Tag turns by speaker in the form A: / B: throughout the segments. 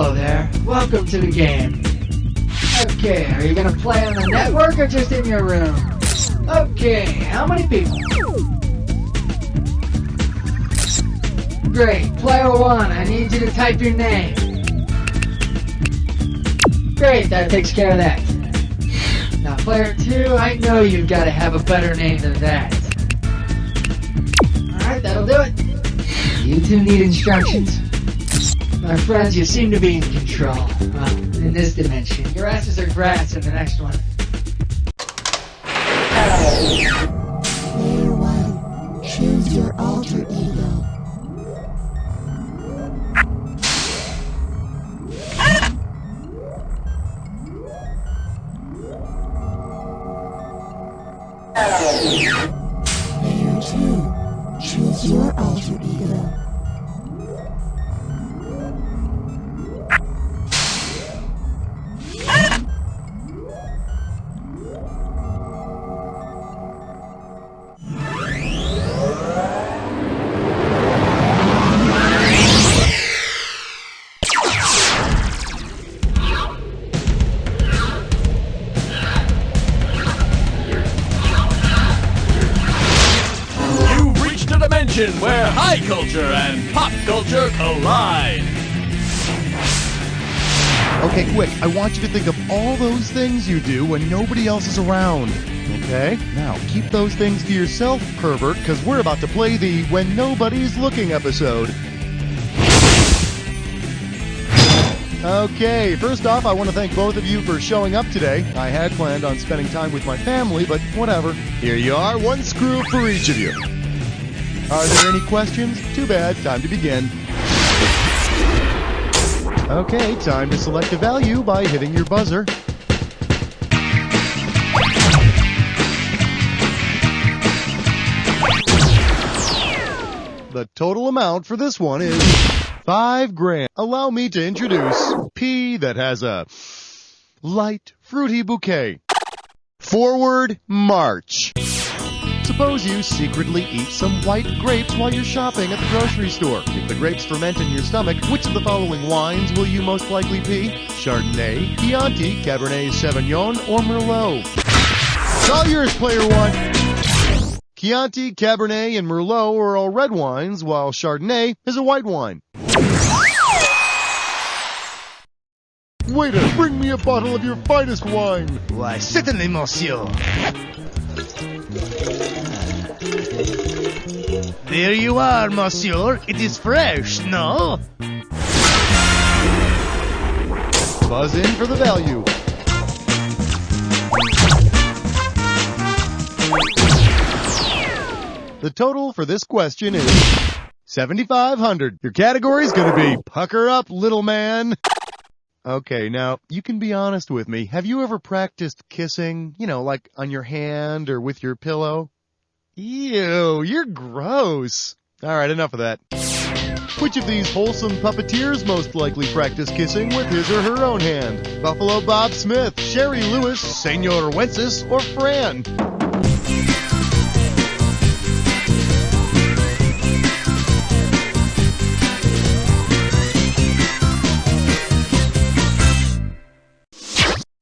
A: Hello there. Welcome to the game. Okay, are you gonna play on the network or just in your room? Okay, how many people? Great. Player 1, I need you to type your name. Great, that takes care of that. Now, player 2, I know you've got to have a better name than that. Alright, that'll do it. You two need instructions? My friends, you seem to be in control. Well, in this dimension. Your asses are grass in the next one.
B: Player 1, choose your alter ego. Player 2, choose your alter ego.
C: Where high culture and pop culture collide.
D: Okay, quick. I want you to think of all those things you do when nobody else is around. Okay? Now, keep those things to yourself, pervert, because we're about to play the When Nobody's Looking episode. Okay, first off, I want to thank both of you for showing up today. I had planned on spending time with my family, but whatever. Here you are, one screw for each of you. Are there any questions? Too bad. Time to begin. Okay, time to select a value by hitting your buzzer. The total amount for this one is $5,000. Allow me to introduce P that has a light, fruity bouquet. Forward march. Suppose you secretly eat some white grapes while you're shopping at the grocery store. If the grapes ferment in your stomach, which of the following wines will you most likely be? Chardonnay, Chianti, Cabernet Sauvignon, or Merlot? It's all yours, player 1. Chianti, Cabernet, and Merlot are all red wines, while Chardonnay is a white wine. Waiter, bring me a bottle of your finest wine.
E: Why, certainly, monsieur. There you are, monsieur. It is fresh, no?
D: Buzz in for the value. The total for this question is $7,500. Your category is going to be Pucker Up, Little Man. Okay, now, you can be honest with me. Have you ever practiced kissing, like on your hand or with your pillow? Ew, you're gross. All right, enough of that. Which of these wholesome puppeteers most likely practice kissing with his or her own hand? Buffalo Bob Smith, Sherry Lewis, Senor Wences, or Fran?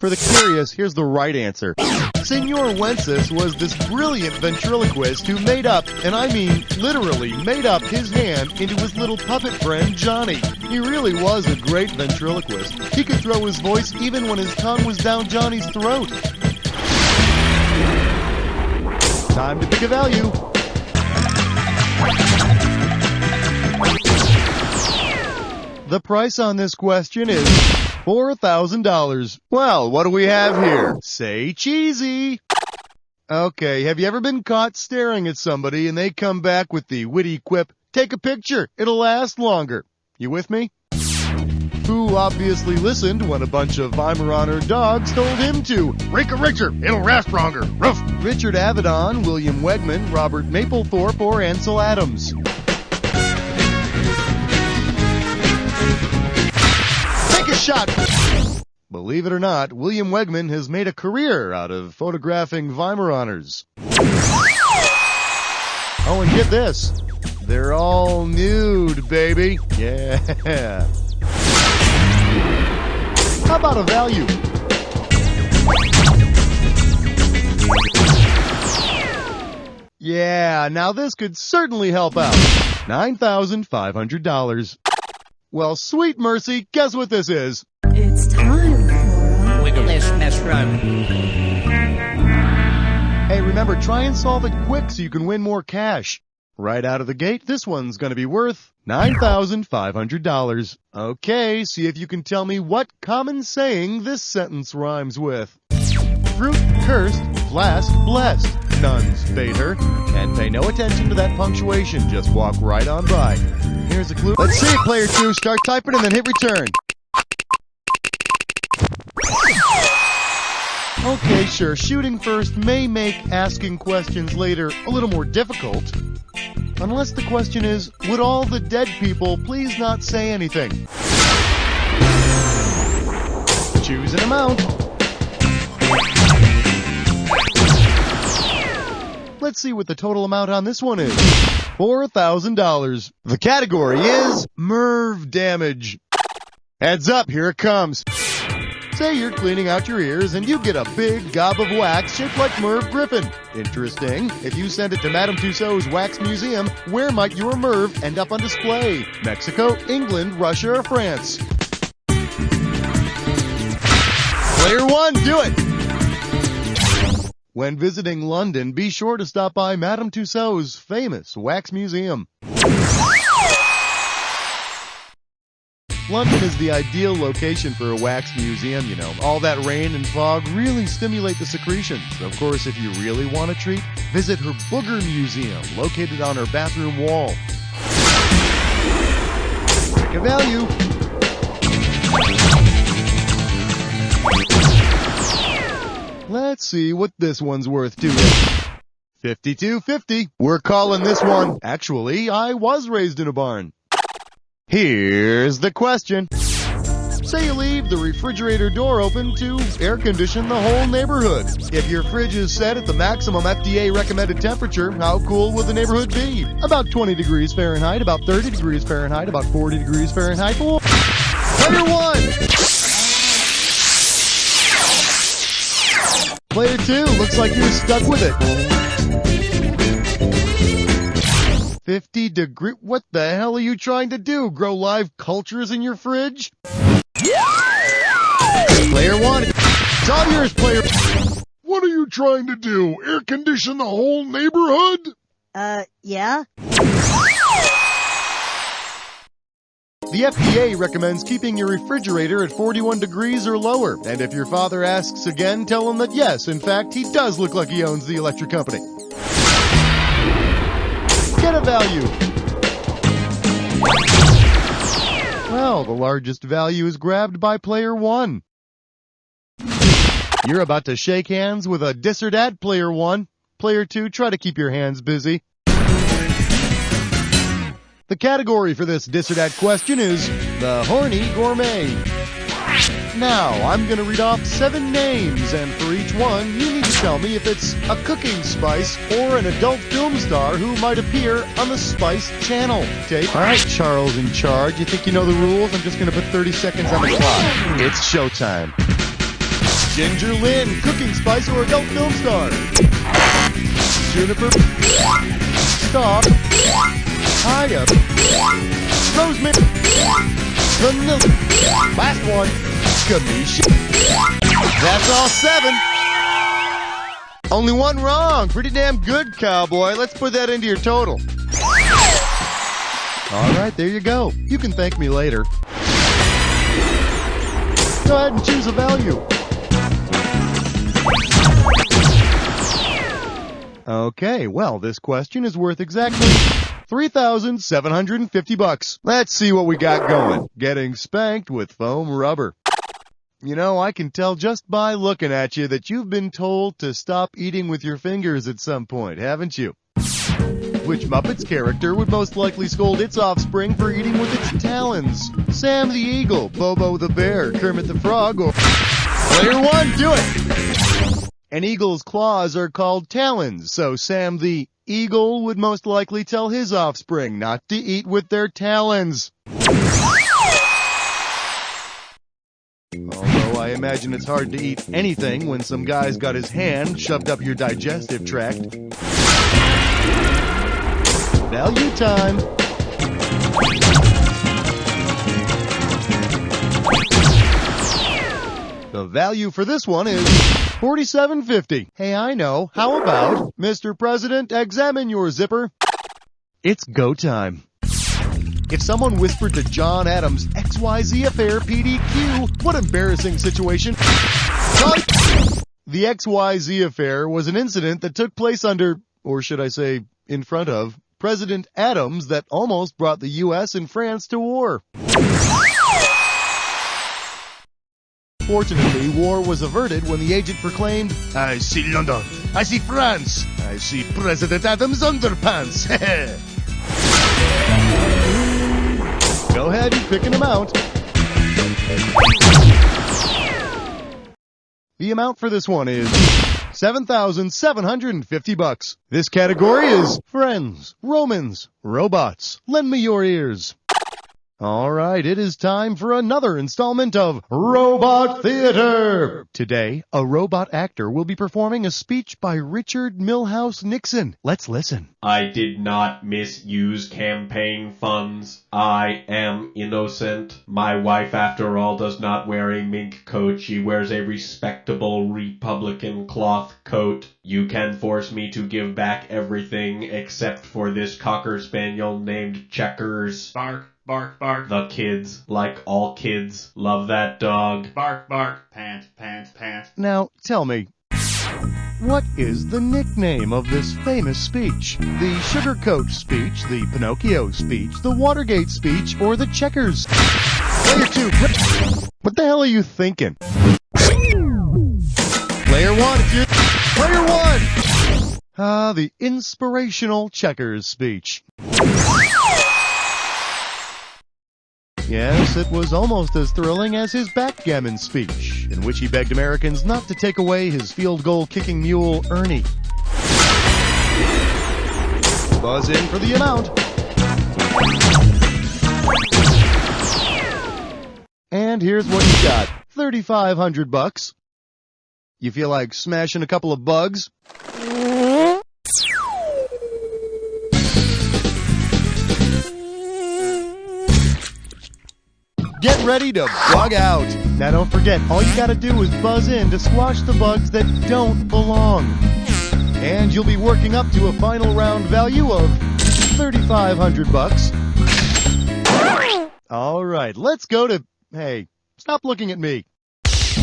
D: For the curious, here's the right answer. Senor Wences was this brilliant ventriloquist who made up, and I mean literally made up, his hand into his little puppet friend Johnny. He really was a great ventriloquist. He could throw his voice even when his tongue was down Johnny's throat. Time to pick a value. The price on this question is $4,000. Well, what do we have here? Say cheesy. Okay, have you ever been caught staring at somebody and they come back with the witty quip, "Take a picture, it'll last longer"? You with me? Who obviously listened when a bunch of Weimaraner dogs told him to. "Rake a richer, it'll last longer." Ruff. Richard Avedon, William Wegman, Robert Mapplethorpe, or Ansel Adams? Take a shot. Believe it or not, William Wegman has made a career out of photographing Weimaraners. Oh, and get this. They're all nude, baby. Yeah. How about a value? Yeah, now this could certainly help out. $9,500. Well, sweet mercy, guess what this is?
B: It's time for a
E: Wigglishness run.
D: Hey, remember, try and solve it quick so you can win more cash. Right out of the gate, this one's going to be worth $9,500. Okay, see if you can tell me what common saying this sentence rhymes with. Fruit cursed, flask blessed. Nuns bade her. And pay no attention to that punctuation, just walk right on by. Here's a clue. Let's see it, player 2. Start typing and then hit return. Okay, sure, shooting first may make asking questions later a little more difficult. Unless the question is, would all the dead people please not say anything? Choose an amount. Let's see what the total amount on this one is. $4,000. The category is Merv damage. Heads up, here it comes. Say you're cleaning out your ears and you get a big gob of wax shaped like Merv Griffin. Interesting. If you send it to Madame Tussauds Wax Museum, where might your Merv end up on display? Mexico, England, Russia, or France? Player 1, do it! When visiting London, be sure to stop by Madame Tussauds' famous wax museum. London is the ideal location for a wax museum, you know. All that rain and fog really stimulate the secretions. Of course, if you really want a treat, visit her Booger Museum, located on her bathroom wall. Pick a value. Let's see what this one's worth to you. $52.50. We're calling this one. Actually, I was raised in a barn. Here's the question. Say you leave the refrigerator door open to air condition the whole neighborhood. If your fridge is set at the maximum FDA recommended temperature, how cool would the neighborhood be? About 20 degrees Fahrenheit, about 30 degrees Fahrenheit, about 40 degrees Fahrenheit. Player 1! Player 2, looks like you're stuck with it. 50 degree. What the hell are you trying to do? Grow live cultures in your fridge? Player 1. It's all yours, player. What are you trying to do? Air condition the whole neighborhood?
F: Yeah?
D: The FDA recommends keeping your refrigerator at 41 degrees or lower. And if your father asks again, tell him that yes, in fact, he does look like he owns the electric company. Get a value. Well, the largest value is grabbed by player 1. You're about to shake hands with a dis or dat, player 1. Player 2, try to keep your hands busy. The category for this dis or dat question is the Horny Gourmet. Now, I'm going to read off 7 names, and for each one, you need to tell me if it's a cooking spice or an adult film star who might appear on the Spice Channel. Tape. All right, Charles in charge. You think you know the rules? I'm just going to put 30 seconds on the clock. It's showtime. Ginger Lynn, cooking spice or adult film star? Juniper. Star. Hiya. Rosemary. Vanilla. Last one. Kamisha. That's all 7. Only one wrong. Pretty damn good, cowboy. Let's put that into your total. All right, there you go. You can thank me later. Go ahead and choose a value. Okay, well, this question is worth exactly $3,750. Let's see what we got going. Getting spanked with foam rubber. You know, I can tell just by looking at you that you've been told to stop eating with your fingers at some point, haven't you? Which Muppets character would most likely scold its offspring for eating with its talons? Sam the Eagle, Bobo the Bear, Kermit the Frog, or... Player 1, do it! An eagle's claws are called talons, so Sam the Eagle would most likely tell his offspring not to eat with their talons. Although imagine it's hard to eat anything when some guy's got his hand shoved up your digestive tract. Value time. The value for this one is $47.50. Hey, I know. How about, Mr. President, examine your zipper? It's go time. If someone whispered to John Adams XYZ affair PDQ, what embarrassing situation. The XYZ affair was an incident that took place under, or should I say, in front of, President Adams that almost brought the U.S. and France to war. Fortunately, war was averted when the agent proclaimed,
E: I see London. I see France. I see President Adams' underpants.
D: go ahead and pick an amount. The amount for this one is $7,750. This category is Friends, Romans, Robots. Lend me your ears. All right, it is time for another installment of Robot Theater. Today, a robot actor will be performing a speech by Richard Milhouse Nixon. Let's listen.
F: I did not misuse campaign funds. I am innocent. My wife, after all, does not wear a mink coat. She wears a respectable Republican cloth coat. You can force me to give back everything except for this Cocker Spaniel named Checkers.
C: Bark, bark, bark.
F: The kids, like all kids, love that dog.
C: Bark, bark. Pant, pant, pant.
D: Now, tell me, what is the nickname of this famous speech? The Sugarcoat speech, the Pinocchio speech, the Watergate speech, or the Checkers? Player 2, what the hell are you thinking? Player 1, if you're... Player 1! The inspirational Checkers speech. Yes, it was almost as thrilling as his backgammon speech, in which he begged Americans not to take away his field goal kicking mule, Ernie. Buzz in for the amount. And here's what you got. $3,500. You feel like smashing a couple of bugs? Get ready to bug out. Now don't forget, all you gotta do is buzz in to squash the bugs that don't belong. And you'll be working up to a final round value of $3,500. All right, let's go to... Hey, stop looking at me.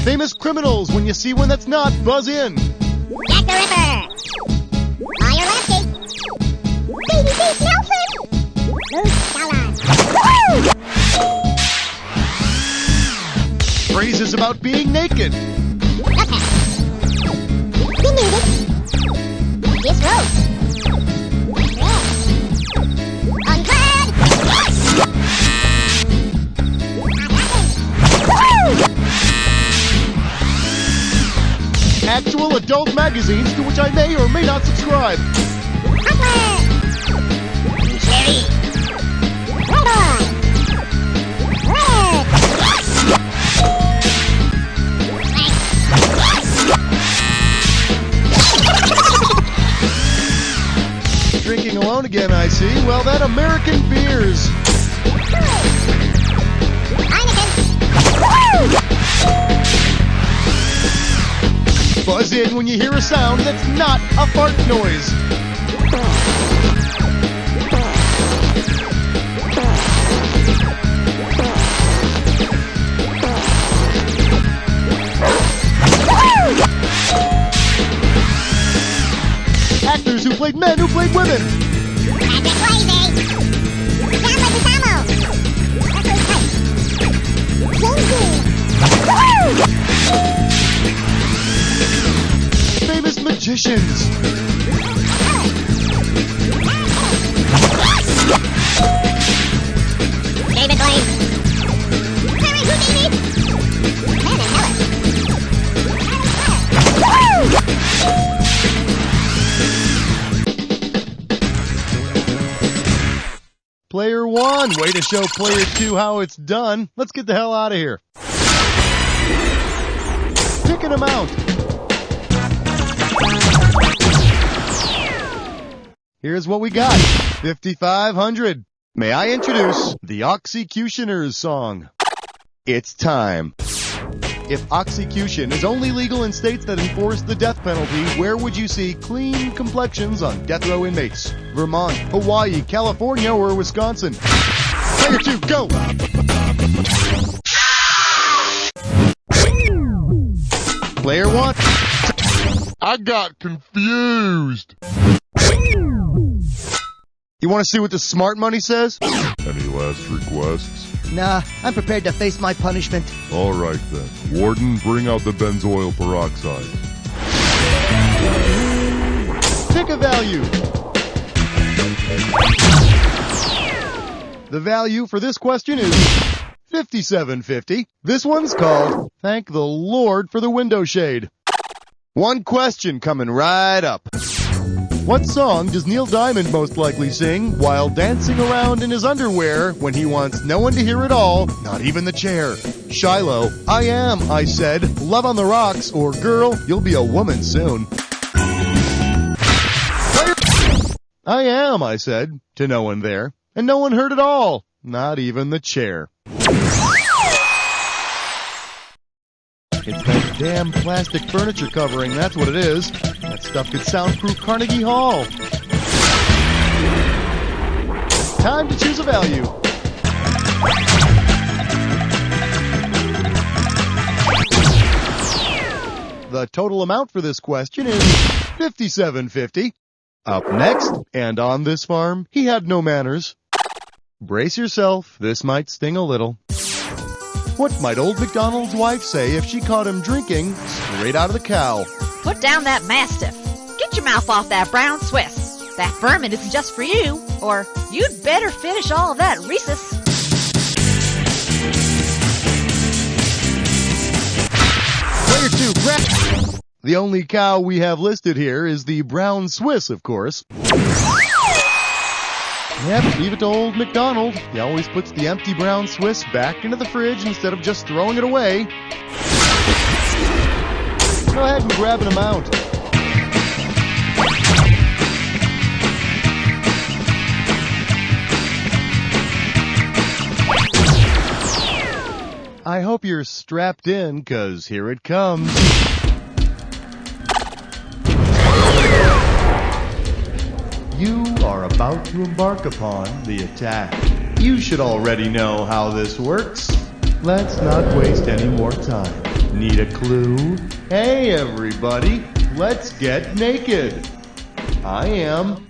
D: Famous criminals. When you see one that's not, buzz in.
G: Jack the Ripper! Fire Lasky! Baby Beast Nelson! Bruce Talons! Woo!
D: Phrases about being naked.
G: Okay. Be nude. This rose. Red. Unclad!
D: Actual adult magazines to which I may or may not subscribe.
G: Cherry. Red on. Red.
D: Drinking alone again, I see. Well, that American beers. Buzz in when you hear a sound that's not a fart noise. Actors who played men who played women.
G: Adams XYZ. Sound like the Samo.
D: Famous magicians.
G: David Blaine. Harry Houdini. Man and Heller.
D: Player 1, way to show Player 2 how it's done. Let's get the hell out of here. Pick an amount. Here's what we got. 5,500. May I introduce the Oxycutioner's song? It's time. If Oxycution is only legal in states that enforce the death penalty, where would you see clean complexions on death row inmates? Vermont, Hawaii, California, or Wisconsin? Player 2, go! Player 1.
E: I got confused.
D: You want to see what the smart money says?
E: Any last requests?
H: Nah, I'm prepared to face my punishment.
E: All right then. Warden, bring out the benzoyl peroxide.
D: Pick a value. The value for this question is $57.50. This one's called Thank the Lord for the Window Shade. One question coming right up. What song does Neil Diamond most likely sing while dancing around in his underwear when he wants no one to hear it all, not even the chair? Shiloh, I Am, I Said, Love on the Rocks, or Girl, You'll Be a Woman Soon. I am, I said, to no one there, and no one heard it all, not even the chair. It's that damn plastic furniture covering, that's what it is. That stuff could soundproof Carnegie Hall. Time to choose a value. The total amount for this question is $57.50. Up next, and on this farm, he had no manners. Brace yourself, this might sting a little. What might old MacDonald's wife say if she caught him drinking straight out of the cow?
I: Put down that mastiff. Get your mouth off that brown Swiss. That vermin isn't just for you. Or you'd better finish all of that Reese's.
D: Player 2, grab. The only cow we have listed here is the brown Swiss, of course. Yep, leave it to old MacDonald. He always puts the empty brown Swiss back into the fridge instead of just throwing it away. Go ahead and grab an amount. I hope you're strapped in, 'cause here it comes. You are about to embark upon the attack. You should already know how this works. Let's not waste any more time. Need a clue? Hey everybody, let's get naked. I am.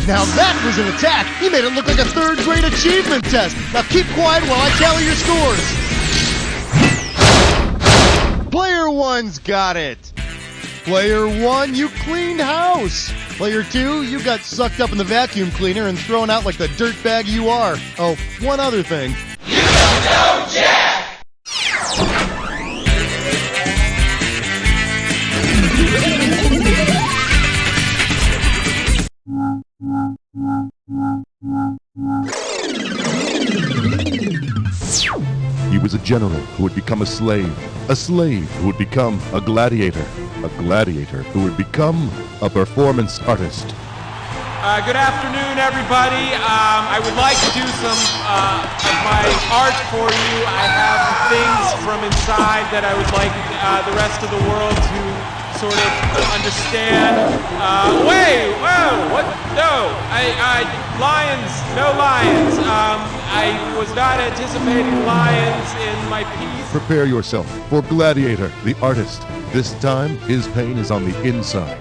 D: Now that was an attack! He made it look like a third-grade achievement test! Now keep quiet while I tally your scores! Player 1's got it! Player 1, you cleaned house! Player 2, you got sucked up in the vacuum cleaner and thrown out like the dirtbag you are. Oh, one other thing.
C: You don't know Jack!
E: general who would become a slave who would become a gladiator who would become a performance artist.
J: Good afternoon, everybody. I would like to do some of my art for you. I have things from inside that I would like the rest of the world to sort of understand. Wait, whoa, what? No, lions, no lions. I was not anticipating lions in my piece.
E: Prepare yourself for Gladiator, the artist. This time, his pain is on the inside.